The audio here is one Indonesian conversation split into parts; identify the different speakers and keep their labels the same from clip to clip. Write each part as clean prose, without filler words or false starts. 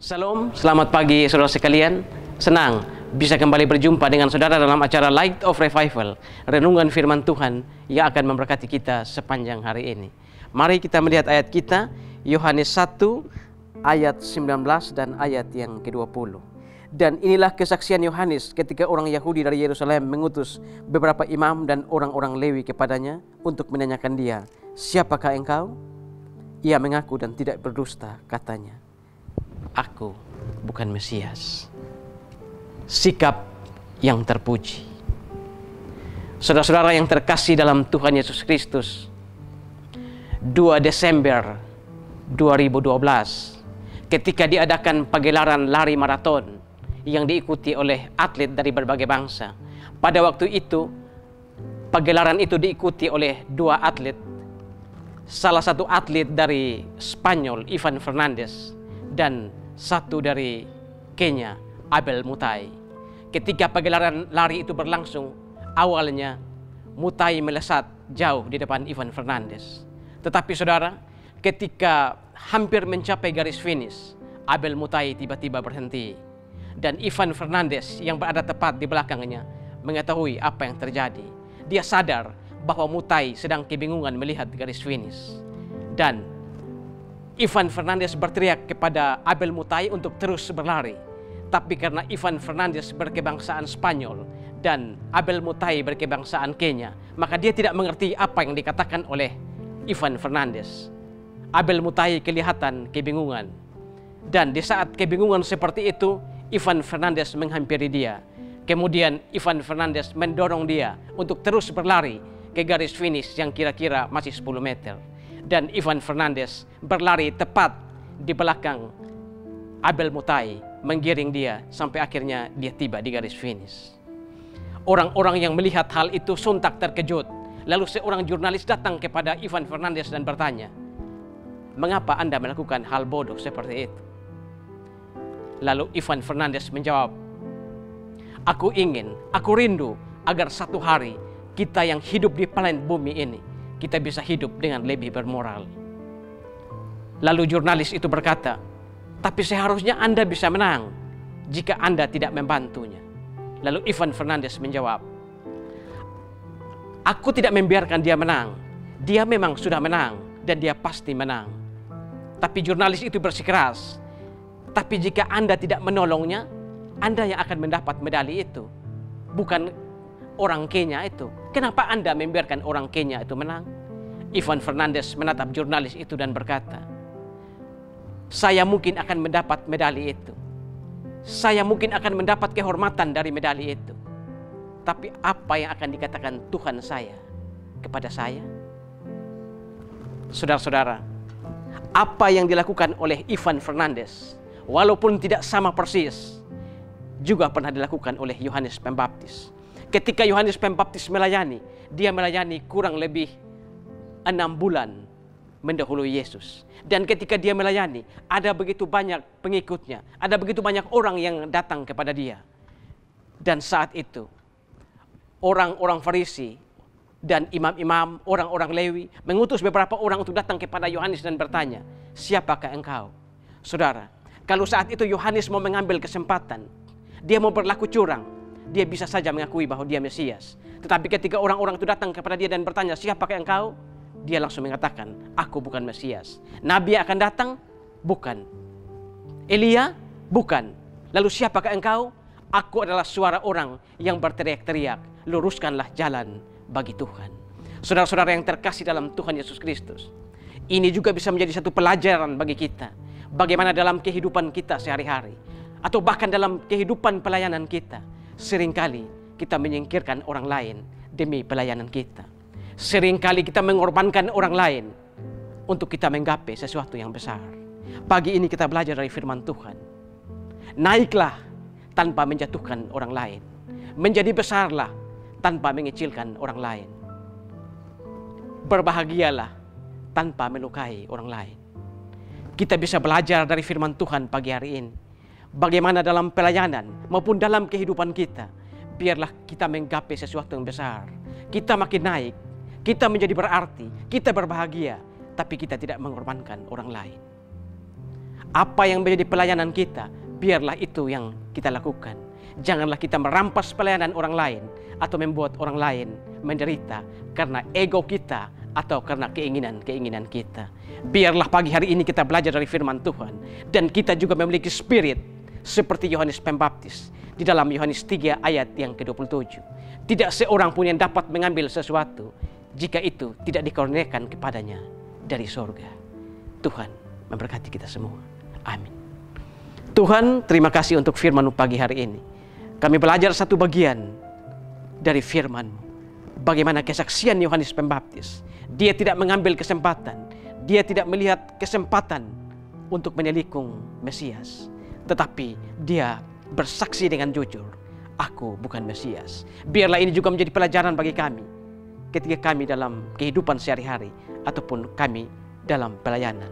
Speaker 1: Salam, selamat pagi saudara sekalian. Senang bisa kembali berjumpa dengan saudara dalam acara Light of Revival, renungan firman Tuhan yang akan memberkati kita sepanjang hari ini. Mari kita melihat ayat kita, Yohanes 1 ayat 19 dan ayat yang ke-20. Dan inilah kesaksian Yohanes ketika orang Yahudi dari Yerusalem mengutus beberapa imam dan orang-orang Lewi kepadanya untuk menanyakan dia, "Siapakah engkau?" Ia mengaku dan tidak berdusta, katanya, "Aku bukan Mesias." Sikap yang terpuji. Saudara-saudara yang terkasih dalam Tuhan Yesus Kristus, 2 Desember 2012, ketika diadakan pagelaran lari maraton yang diikuti oleh atlet dari berbagai bangsa. Pada waktu itu, pagelaran itu diikuti oleh dua atlet. Salah satu atlet dari Spanyol, Ivan Fernandez, dan satu dari Kenya, Abel Mutai. Ketika pagelaran lari itu berlangsung, awalnya Mutai melesat jauh di depan Ivan Fernandez. Tetapi saudara, ketika hampir mencapai garis finish, Abel Mutai tiba-tiba berhenti. Dan Ivan Fernandez yang berada tepat di belakangnya mengetahui apa yang terjadi. Dia sadar bahwa Mutai sedang kebingungan melihat garis finish. Dan Ivan Fernandez berteriak kepada Abel Mutai untuk terus berlari. Tapi karena Ivan Fernandez berkebangsaan Spanyol dan Abel Mutai berkebangsaan Kenya, maka dia tidak mengerti apa yang dikatakan oleh Ivan Fernandez. Abel Mutai kelihatan kebingungan. Dan di saat kebingungan seperti itu, Ivan Fernandez menghampiri dia. Kemudian Ivan Fernandez mendorong dia untuk terus berlari ke garis finish yang kira-kira masih 10 meter. Dan Ivan Fernandez berlari tepat di belakang Abel Mutai, menggiring dia sampai akhirnya dia tiba di garis finish. Orang-orang yang melihat hal itu sontak terkejut. Lalu seorang jurnalis datang kepada Ivan Fernandez dan bertanya, "Mengapa Anda melakukan hal bodoh seperti itu?" Lalu Ivan Fernandez menjawab, aku rindu agar satu hari kita yang hidup di planet bumi ini, kita bisa hidup dengan lebih bermoral." Lalu jurnalis itu berkata, "Tapi seharusnya Anda bisa menang jika Anda tidak membantunya." Lalu Ivan Fernandez menjawab, "Aku tidak membiarkan dia menang. Dia memang sudah menang dan dia pasti menang." Tapi jurnalis itu bersikeras, "Tapi jika Anda tidak menolongnya, Anda yang akan mendapat medali itu, bukan orang Kenya itu. Kenapa Anda membiarkan orang Kenya itu menang?" Ivan Fernandez menatap jurnalis itu dan berkata, "Saya mungkin akan mendapat medali itu. Saya mungkin akan mendapat kehormatan dari medali itu. Tapi apa yang akan dikatakan Tuhan saya kepada saya?" Saudara-saudara, apa yang dilakukan oleh Ivan Fernandez, walaupun tidak sama persis, juga pernah dilakukan oleh Yohanes Pembaptis. Ketika Yohanes Pembaptis melayani, dia melayani kurang lebih 6 bulan mendahului Yesus. Dan ketika dia melayani, ada begitu banyak pengikutnya, ada begitu banyak orang yang datang kepada dia. Dan saat itu, orang-orang Farisi dan imam-imam, orang-orang Lewi mengutus beberapa orang untuk datang kepada Yohanes dan bertanya, "Siapakah engkau?" Saudara, kalau saat itu Yohanes mau mengambil kesempatan, dia mau berlaku curang, dia bisa saja mengakui bahwa dia Mesias. Tetapi ketika orang-orang itu datang kepada dia dan bertanya, "Siapakah engkau?" dia langsung mengatakan, "Aku bukan Mesias." Nabi akan datang? Bukan. Elia? Bukan. Lalu siapakah engkau? "Aku adalah suara orang yang berteriak-teriak, luruskanlah jalan bagi Tuhan." Saudara-saudara yang terkasih dalam Tuhan Yesus Kristus, ini juga bisa menjadi satu pelajaran bagi kita. Bagaimana dalam kehidupan kita sehari-hari, atau bahkan dalam kehidupan pelayanan kita, seringkali kita menyingkirkan orang lain demi pelayanan kita. Seringkali kita mengorbankan orang lain untuk kita menggapai sesuatu yang besar. Pagi ini kita belajar dari firman Tuhan. Naiklah tanpa menjatuhkan orang lain. Menjadi besarlah tanpa mengecilkan orang lain. Berbahagialah tanpa melukai orang lain. Kita bisa belajar dari firman Tuhan pagi hari ini. Bagaimana dalam pelayanan maupun dalam kehidupan kita, biarlah kita menggapai sesuatu yang besar. Kita makin naik, kita menjadi berarti, kita berbahagia, tapi kita tidak mengorbankan orang lain. Apa yang menjadi pelayanan kita, biarlah itu yang kita lakukan. Janganlah kita merampas pelayanan orang lain atau membuat orang lain menderita karena ego kita atau karena keinginan-keinginan kita. Biarlah pagi hari ini kita belajar dari firman Tuhan, dan kita juga memiliki spirit seperti Yohanes Pembaptis di dalam Yohanes 3 ayat yang ke-27. Tidak seorang pun yang dapat mengambil sesuatu jika itu tidak dikurniakan kepadanya dari sorga. Tuhan memberkati kita semua. Amin. Tuhan, terima kasih untuk firman pagi hari ini. Kami belajar satu bagian dari firman-Mu. Bagaimana kesaksian Yohanes Pembaptis. Dia tidak mengambil kesempatan. Dia tidak melihat kesempatan untuk menyelikung Mesias. Tetapi dia bersaksi dengan jujur, aku bukan Mesias. Biarlah ini juga menjadi pelajaran bagi kami ketika kami dalam kehidupan sehari-hari ataupun kami dalam pelayanan.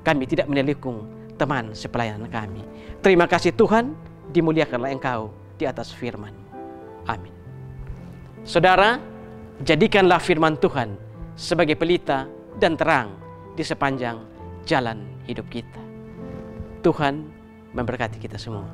Speaker 1: Kami tidak menelikung teman sepelayanan kami. Terima kasih Tuhan, dimuliakanlah Engkau di atas firman. Amin. Saudara, jadikanlah firman Tuhan sebagai pelita dan terang di sepanjang jalan hidup kita. Tuhan memberkati kita semua.